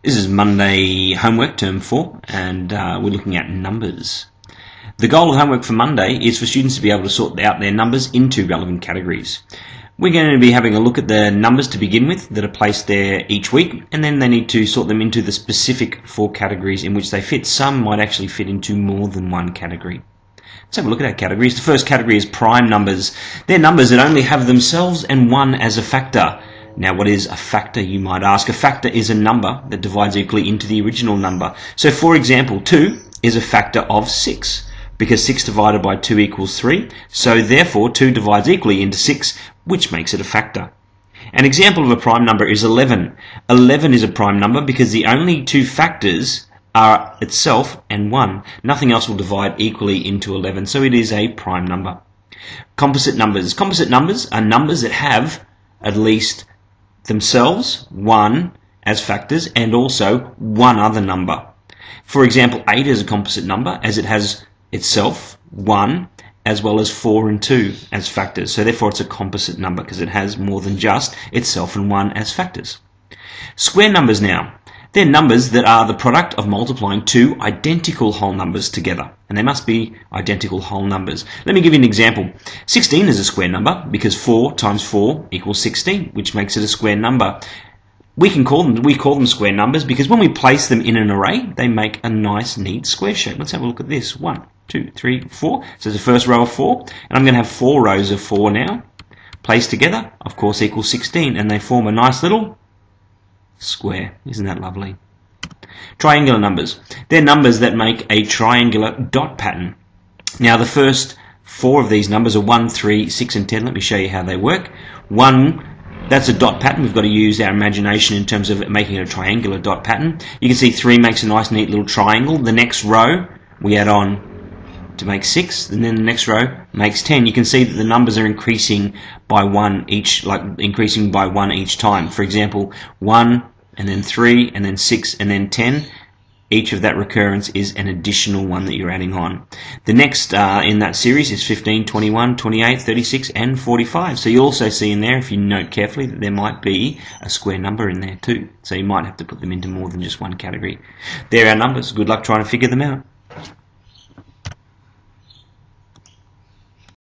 This is Monday homework, term 4, and we're looking at numbers. The goal of homework for Monday is for students to be able to sort out their numbers into relevant categories. We're going to be having a look at the numbers to begin with that are placed there each week, and then they need to sort them into the specific 4 categories in which they fit. Some might actually fit into more than one category. Let's have a look at our categories. The first category is prime numbers. They're numbers that only have themselves and 1 as a factor. Now, what is a factor, you might ask? A factor is a number that divides equally into the original number. So, for example, 2 is a factor of 6, because 6 divided by 2 equals 3. So, therefore, 2 divides equally into 6, which makes it a factor. An example of a prime number is 11. 11 is a prime number because the only 2 factors are itself and 1. Nothing else will divide equally into 11, so it is a prime number. Composite numbers. Composite numbers are numbers that have at least themselves, 1 as factors, and also 1 other number. For example, 8 is a composite number as it has itself, 1, as well as 4 and 2 as factors. So therefore it's a composite number because it has more than just itself and 1 as factors. Square numbers now. They're numbers that are the product of multiplying 2 identical whole numbers together. And they must be identical whole numbers. Let me give you an example. 16 is a square number because 4 times 4 equals 16, which makes it a square number. We call them square numbers because when we place them in an array, they make a nice, neat square shape. Let's have a look at this. 1, 2, 3, 4. So the first row of 4. And I'm going to have 4 rows of 4 now. Placed together, of course, equals 16. And they form a nice little square. Isn't that lovely? Triangular numbers. They're numbers that make a triangular dot pattern. Now the first 4 of these numbers are 1, 3, 6 and 10. Let me show you how they work. 1, that's a dot pattern. We've got to use our imagination in terms of making it a triangular dot pattern. You can see 3 makes a nice neat little triangle. The next row we add on to make 6, and then the next row makes 10. You can see that the numbers are increasing by 1 each, increasing by 1 each time. For example, 1 and then 3 and then 6 and then 10. Each of that recurrence is an additional 1 that you're adding on. The next in that series is 15, 21, 28, 36 and 45. So you also see in there, if you note carefully, that there might be a square number in there too. So you might have to put them into more than just one category. There are our numbers. Good luck trying to figure them out.